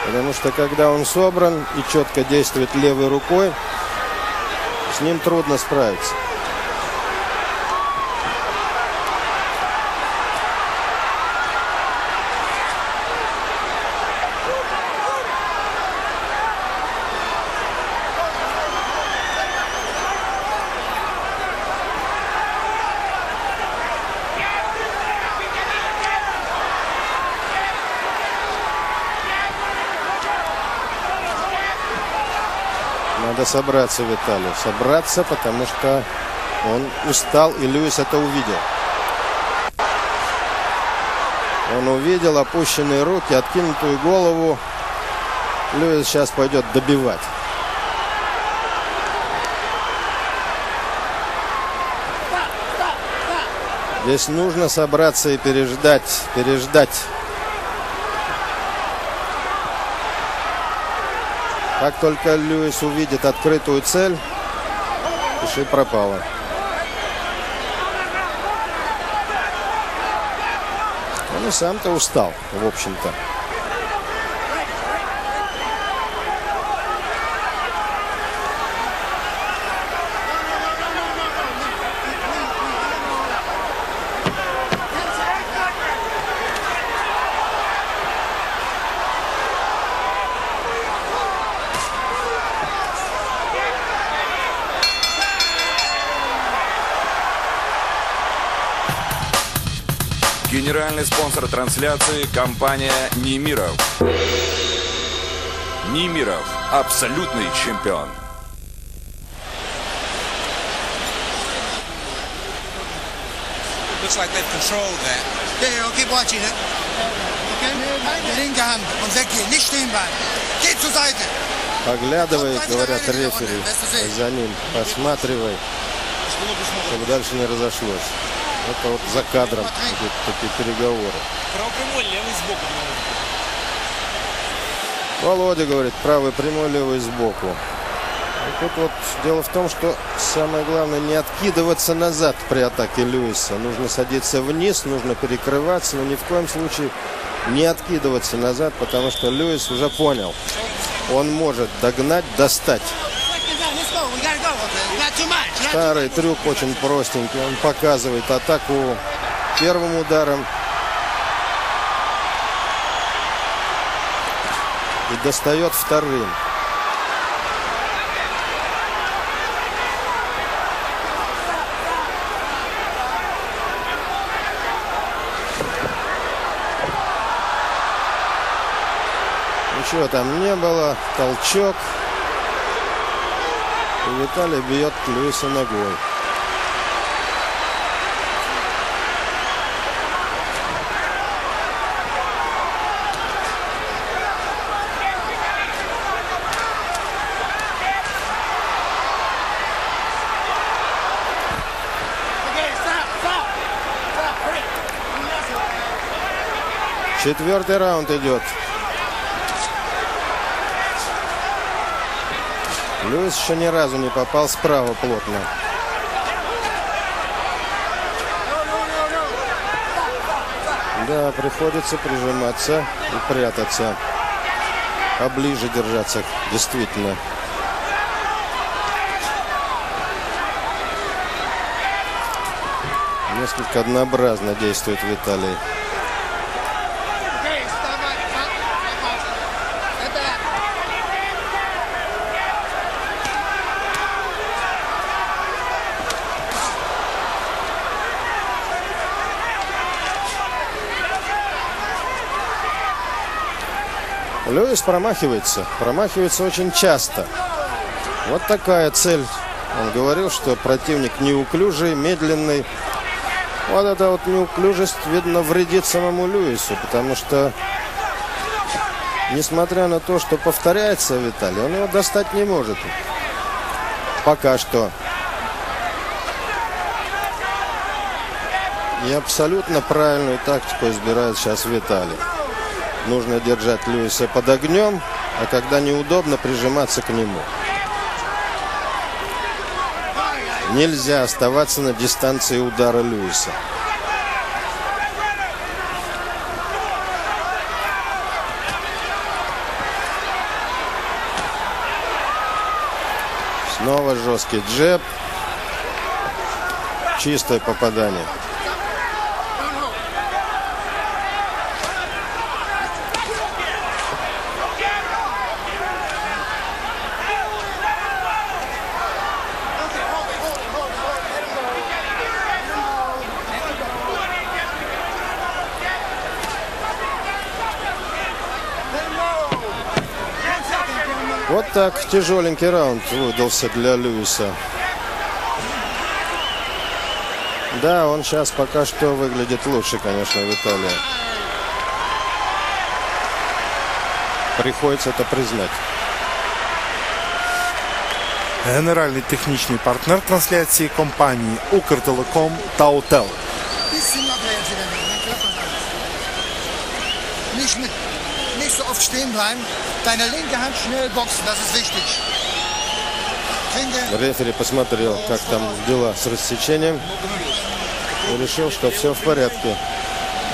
Потому что когда он собран и четко действует левой рукой, с ним трудно справиться. Надо собраться Виталию. Собраться, потому что он устал, и Льюис это увидел. Он увидел опущенные руки, откинутую голову. Льюис сейчас пойдет добивать. Здесь нужно собраться и переждать. Как только Льюис увидит открытую цель, пиши пропало. Он и сам-то устал, в общем-то. Генеральный спонсор трансляции – компания Немиров. Немиров – абсолютный чемпион. Looks like they've controlled that. Yeah, I'll keep watching it. Okay? Der linke Hand und weg hier, nicht stehen bleiben. Geh zur Seite. Поглядывай, говорят рефери, за ним. Посматривай, чтобы дальше не разошлось. Это вот за кадром идут такие переговоры. Правый прямой, левый сбоку. Володя говорит, правый прямой, левый сбоку. И тут вот дело в том, что самое главное не откидываться назад при атаке Льюиса. Нужно садиться вниз, нужно перекрываться, но ни в коем случае не откидываться назад, потому что Льюис уже понял. Он может догнать, достать. Старый трюк очень простенький. Он показывает атаку первым ударом и достает вторым. Ничего там не было. Толчок. И Виталий бьет Льюиса ногой. Четвертый раунд идет. Льюис еще ни разу не попал справа плотно. Да, приходится прижиматься и прятаться. Поближе держаться, действительно. Несколько однообразно действует Виталий. Льюис промахивается очень часто. Вот такая цель. Он говорил, что противник неуклюжий, медленный. Вот эта вот неуклюжесть, видно, вредит самому Льюису, потому что, несмотря на то, что повторяется Виталий, он его достать не может. Пока что. И абсолютно правильную тактику избирает сейчас Виталий. Нужно держать Льюиса под огнем, а когда неудобно, прижиматься к нему. Нельзя оставаться на дистанции удара Льюиса. Снова жесткий джеб. Чистое попадание. Вот так тяжеленький раунд выдался для Льюиса. Да, он сейчас пока что выглядит лучше, конечно, в Италии. Приходится это признать. Генеральний технічний партнер трансляції компанії Укртелеком та ОТЕЛ. Bisschen abwärts wieder, dann klappt das alles. Nicht so oft stehen bleiben. Deine linke Hand schnell boxen, das ist wichtig. Finde, Рефери посмотрел, как там дела с рассечением, и решил, что все в порядке.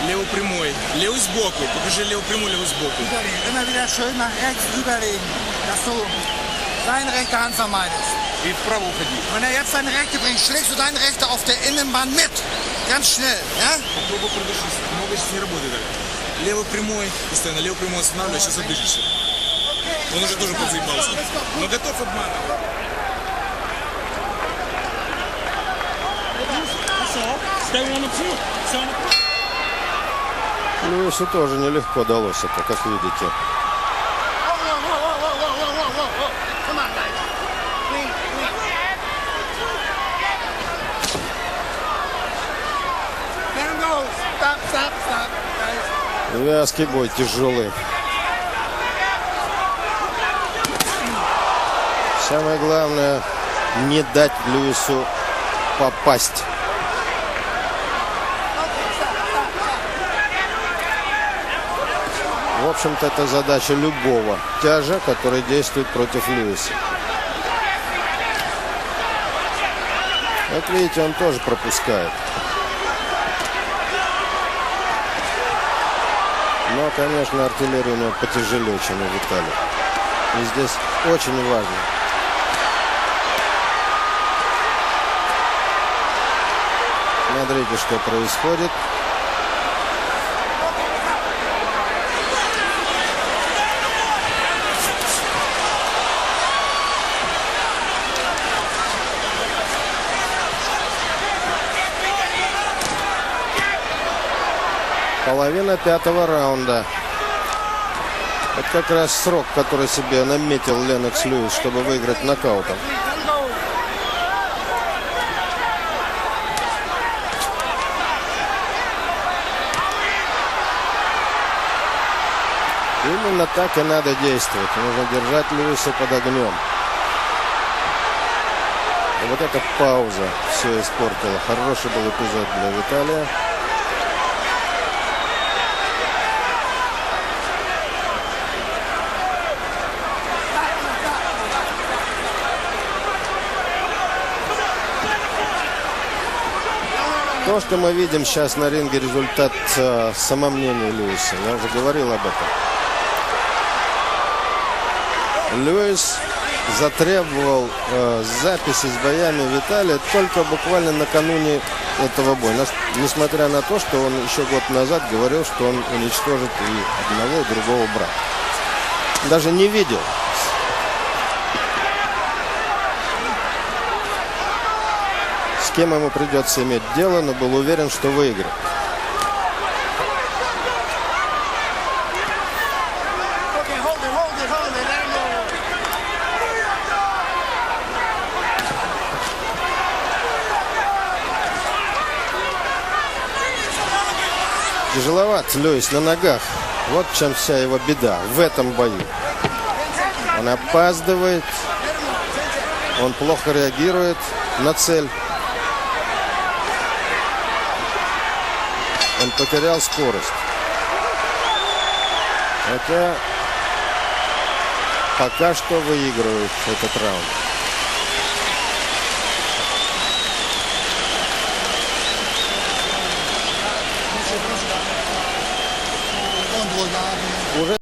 Левый прямой. Левый сбоку. Покажи левый прямой, левый сбоку. überlegen. Immer wieder schön nach rechts überlegen, dass du deine rechte Hand vermeidest. И вправо уходи. Wenn er jetzt deine rechte bringt, schlägst du deine rechte auf der Innenbahn mit. Ganz schnell, ja? Попробуй продышись. Много сейчас не работает так. Левый прямой. Постоянно левый прямой останавливай, сейчас отдышишься. Он уже тоже подзаебался. Но готов обманывать. Льюису тоже нелегко далось это, как видите. Come on, guys. There goes. Stop, stop, stop, guys. Вязкий бой, тяжелый. Самое главное, не дать Льюису попасть. В общем-то, это задача любого тяжа, который действует против Льюиса. Вот видите, он тоже пропускает. Но, конечно, артиллерия у него потяжелее, чем у Виталия. И здесь очень важно. Смотрите, что происходит. Половина пятого раунда. Это как раз срок, который себе наметил Леннокс Льюис, чтобы выиграть нокаутом. Именно так и надо действовать. Нужно держать Льюиса под огнем. И вот эта пауза все испортила. Хороший был эпизод для Виталия. То, что мы видим сейчас на ринге, результат самомнения Льюиса. Я уже говорил об этом. Льюис затребовал записи с боями Виталия только буквально накануне этого боя. Несмотря на то, что он еще год назад говорил, что он уничтожит и одного, и другого брата. Даже не видел. С кем ему придется иметь дело, но был уверен, что выиграет. Okay, hold it, hold it, hold it. Let him go. Тяжеловат Льюис на ногах. Вот в чем вся его беда в этом бою. Он опаздывает, он плохо реагирует на цель. Он потерял скорость. Хотя пока что выигрывает этот раунд. Und wohl, ja. Уже